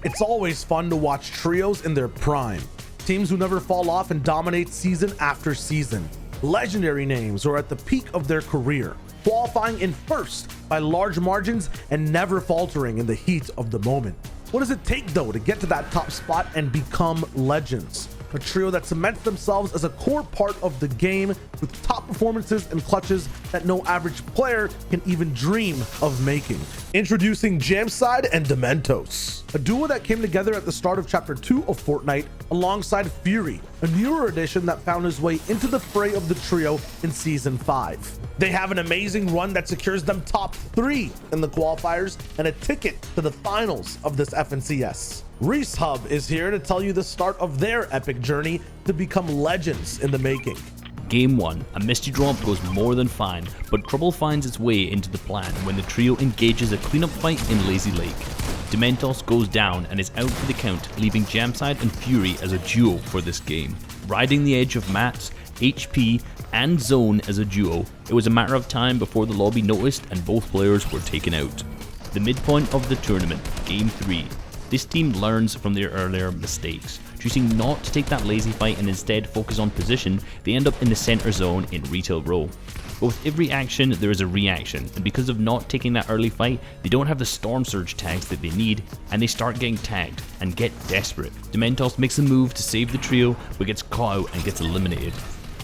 It's always fun to watch trios in their prime, teams who never fall off and dominate season after season. Legendary names who are at the peak of their career, qualifying in first by large margins and never faltering in the heat of the moment. What does it take though to get to that top spot and become legends? A trio that cements themselves as a core part of the game with top performances and clutches that no average player can even dream of making. Introducing Jamside and Dementos, a duo that came together at the start of Chapter 2 of Fortnite alongside Fury, a newer addition that found his way into the fray of the trio in Season 5. They have an amazing run that secures them top 3 in the qualifiers and a ticket to the finals of this FNCS. Reese Hub is here to tell you the start of their epic journey to become legends in the making. Game 1, a Misty Drop goes more than fine, but trouble finds its way into the plan when the trio engages a cleanup fight in Lazy Lake. Dementos goes down and is out for the count, leaving Jamside and Fury as a duo for this game. Riding the edge of mats, HP, and Zone as a duo, it was a matter of time before the lobby noticed and both players were taken out. The midpoint of the tournament, Game 3. This team learns from their earlier mistakes. Choosing not to take that lazy fight and instead focus on position, they end up in the center zone in Retail Row. But with every action, there is a reaction, and because of not taking that early fight, they don't have the Storm Surge tags that they need, and they start getting tagged and get desperate. Dementos makes a move to save the trio, but gets caught out and gets eliminated.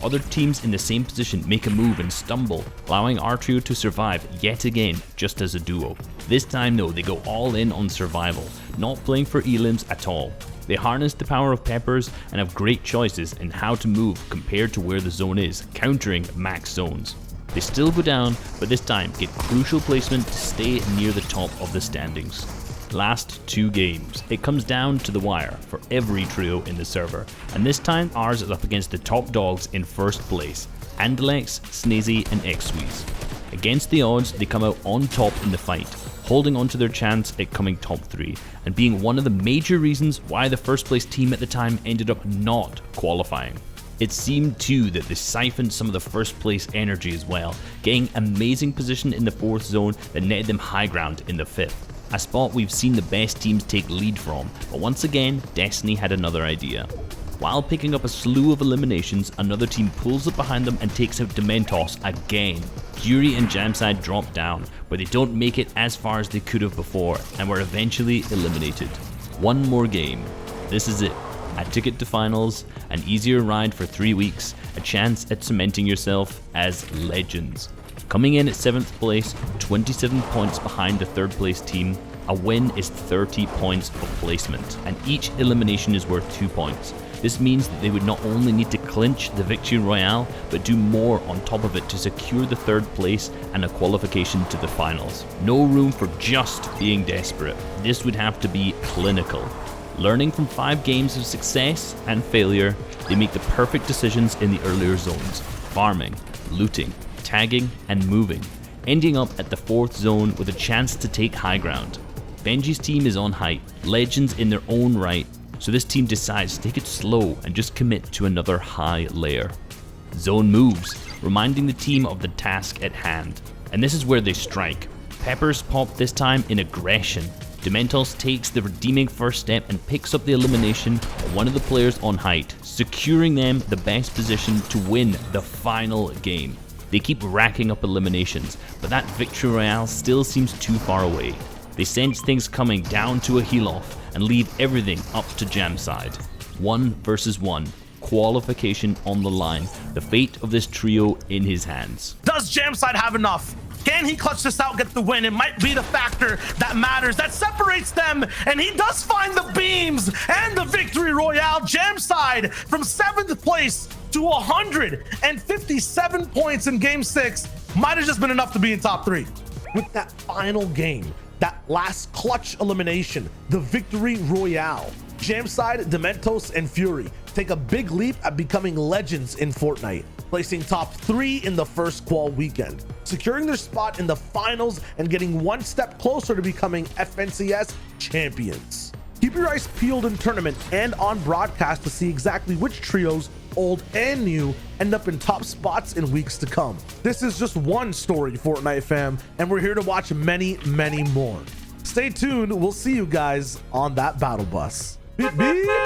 Other teams in the same position make a move and stumble, allowing our trio to survive yet again just as a duo. This time though, they go all in on survival, not playing for elims at all. They harness the power of peppers and have great choices in how to move compared to where the zone is, countering max zones. They still go down, but this time get crucial placement to stay near the top of the standings. Last 2 games. It comes down to the wire for every trio in the server, and this time ours is up against the top dogs in first place, Andalex, Snazy, and Xweez. Against the odds, they come out on top in the fight, holding on to their chance at coming top 3, and being one of the major reasons why the first place team at the time ended up not qualifying. It seemed too that they siphoned some of the first place energy as well, getting amazing position in the 4th zone that netted them high ground in the 5th. A spot we've seen the best teams take lead from, but once again, Destiny had another idea. While picking up a slew of eliminations, another team pulls up behind them and takes out Dementos again. Fury and Jamside drop down, but they don't make it as far as they could have before, and were eventually eliminated. One more game. This is it. A ticket to finals, an easier ride for 3 weeks, a chance at cementing yourself as legends. Coming in at 7th place, 27 points behind the 3rd place team, a win is 30 points of placement, and each elimination is worth 2 points. This means that they would not only need to clinch the Victory Royale, but do more on top of it to secure the 3rd place and a qualification to the finals. No room for just being desperate. This would have to be clinical. Learning from 5 games of success and failure, they make the perfect decisions in the earlier zones, farming, looting, tagging, and moving, ending up at the 4th zone with a chance to take high ground. Benji's team is on height, legends in their own right, so this team decides to take it slow and just commit to another high layer. Zone moves, reminding the team of the task at hand, and this is where they strike. Peppers pop this time in aggression. Dementos takes the redeeming first step and picks up the elimination of one of the players on height, securing them the best position to win the final game. They keep racking up eliminations, but that Victory Royale still seems too far away. They sense things coming down to a heel-off and leave everything up to Jamside. 1 versus 1, qualification on the line, the fate of this trio in his hands. Does Jamside have enough? Can he clutch this out, get the win? It might be the factor that matters, that separates them, and he does find the beams and the Victory Royale. Jamside from 7th place to 157 points in Game 6 might have just been enough to be in top 3. With that final game, that last clutch elimination, the Victory Royale, Jamside, Dementos, and Fury take a big leap at becoming legends in Fortnite, placing top 3 in the first qual weekend, securing their spot in the finals and getting one step closer to becoming FNCS champions. Keep your eyes peeled in tournament and on broadcast to see exactly which trios, old and new, end up in top spots in weeks to come. This is just one story, Fortnite fam, and we're here to watch many, many more. Stay tuned. We'll see you guys on that battle bus. Beep, beep.